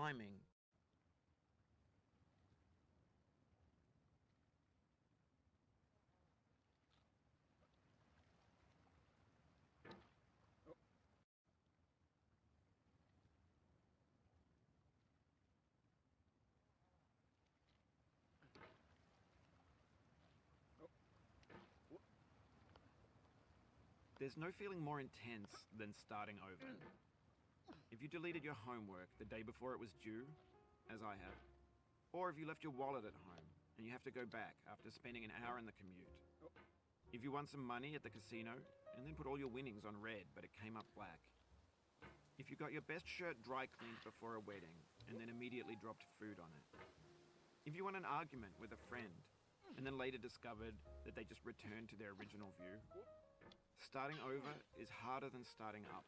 climbing. There's no feeling more intense than starting over. If you deleted your homework the day before it was due, as I have, or if you left your wallet at home and you have to go back after spending an hour in the commute. If you won some money at the casino and then put all your winnings on red but it came up black. If you got your best shirt dry cleaned before a wedding and then immediately dropped food on it. If you won an argument with a friend and then later discovered that they just returned to their original view. Starting over is harder than starting up.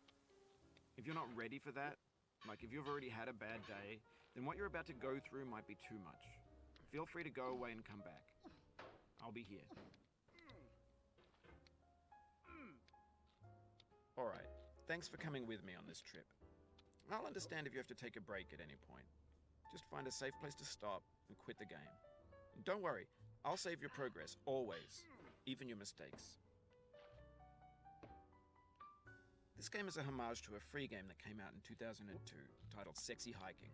If you're not ready for that, like if you've already had a bad day, then what you're about to go through might be too much. Feel free to go away and come back. I'll be here. Alright, thanks for coming with me on this trip. I'll understand if you have to take a break at any point. Just find a safe place to stop and quit the game. And don't worry, I'll save your progress, always, even your mistakes. This game is a homage to a free game that came out in 2002, titled Sexy Hiking.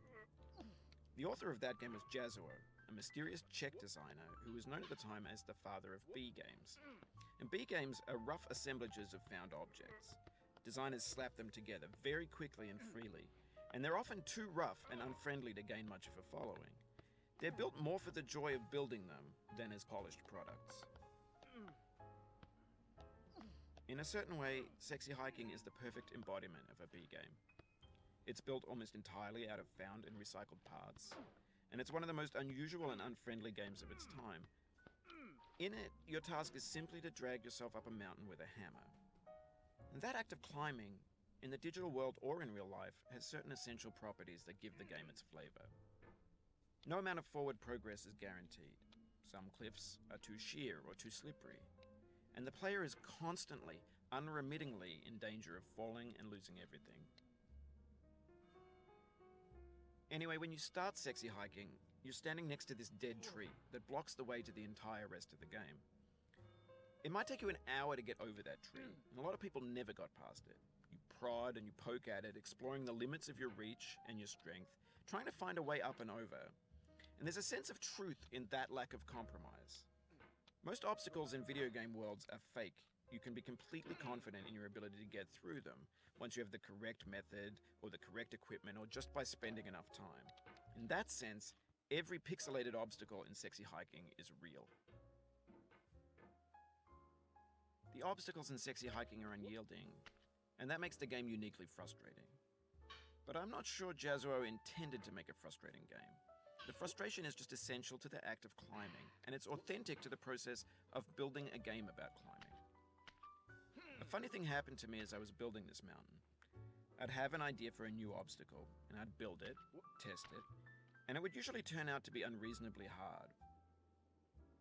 The author of that game was Jazuo, a mysterious Czech designer who was known at the time as the father of B games. And B games are rough assemblages of found objects. Designers slap them together very quickly and freely, and they're often too rough and unfriendly to gain much of a following. They're built more for the joy of building them than as polished products. In a certain way, Sexy Hiking is the perfect embodiment of a B game. It's built almost entirely out of found and recycled parts, and it's one of the most unusual and unfriendly games of its time. In it, your task is simply to drag yourself up a mountain with a hammer. And that act of climbing, in the digital world or in real life, has certain essential properties that give the game its flavor. No amount of forward progress is guaranteed. Some cliffs are too sheer or too slippery. And the player is constantly, unremittingly in danger of falling and losing everything. Anyway, when you start Sexy Hiking, you're standing next to this dead tree that blocks the way to the entire rest of the game. It might take you an hour to get over that tree, and a lot of people never got past it. You prod and you poke at it, exploring the limits of your reach and your strength, trying to find a way up and over. And there's a sense of truth in that lack of compromise. Most obstacles in video game worlds are fake. You can be completely confident in your ability to get through them once you have the correct method or the correct equipment or just by spending enough time. In that sense, every pixelated obstacle in Sexy Hiking is real. The obstacles in Sexy Hiking are unyielding, and that makes the game uniquely frustrating. But I'm not sure Jazuo intended to make a frustrating game. The frustration is just essential to the act of climbing, and it's authentic to the process of building a game about climbing. A funny thing happened to me as I was building this mountain. I'd have an idea for a new obstacle, and I'd build it, test it, and it would usually turn out to be unreasonably hard.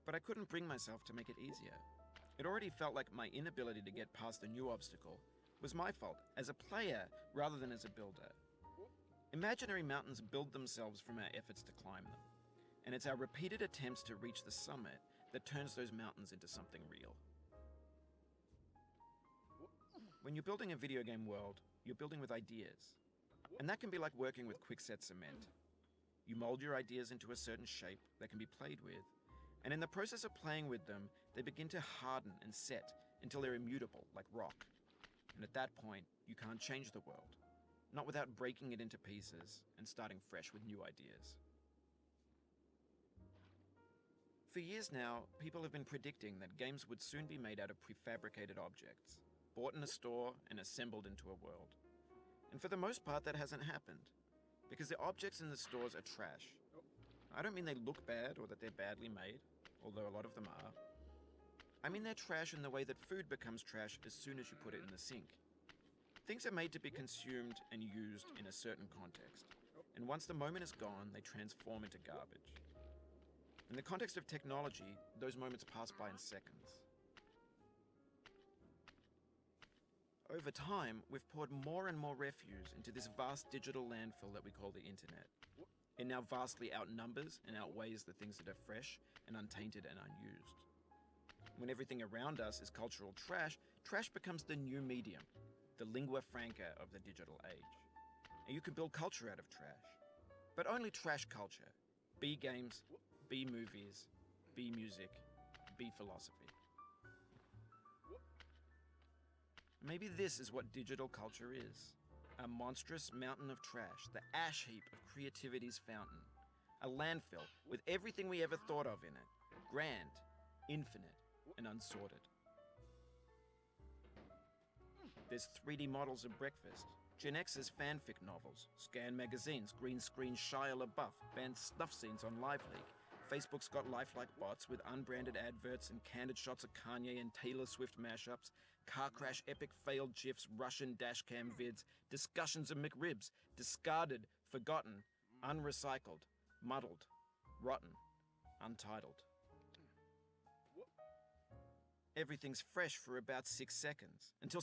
But I couldn't bring myself to make it easier. It already felt like my inability to get past the new obstacle was my fault as a player rather than as a builder. Imaginary mountains build themselves from our efforts to climb them, and it's our repeated attempts to reach the summit that turns those mountains into something real. When you're building a video game world, you're building with ideas, and that can be like working with quickset cement. You mold your ideas into a certain shape that can be played with, and in the process of playing with them, they begin to harden and set until they're immutable, like rock. And at that point, you can't change the world. Not without breaking it into pieces and starting fresh with new ideas. For years now, people have been predicting that games would soon be made out of prefabricated objects, bought in a store and assembled into a world. And for the most part, that hasn't happened, because the objects in the stores are trash. I don't mean they look bad or that they're badly made, although a lot of them are. I mean they're trash in the way that food becomes trash as soon as you put it in the sink. Things are made to be consumed and used in a certain context, and once the moment is gone, they transform into garbage. In the context of technology, those moments pass by in seconds. Over time, we've poured more and more refuse into this vast digital landfill that we call the internet. It now vastly outnumbers and outweighs the things that are fresh and untainted and unused. When everything around us is cultural trash, trash becomes the new medium, the lingua franca of the digital age. And you can build culture out of trash. But only trash culture. Be games, be movies, be music, be philosophy. Maybe this is what digital culture is. A monstrous mountain of trash, the ash heap of creativity's fountain. A landfill with everything we ever thought of in it. Grand, infinite, and unsorted. There's 3D models of breakfast, Gen X's fanfic novels, scan magazines, green screen Shia LaBeouf, banned snuff scenes on Live Leak. Facebook's got lifelike bots with unbranded adverts and candid shots of Kanye and Taylor Swift mashups, car crash epic failed GIFs, Russian dashcam vids, discussions of McRibs, discarded, forgotten, unrecycled, muddled, rotten, untitled. Everything's fresh for about 6 seconds, until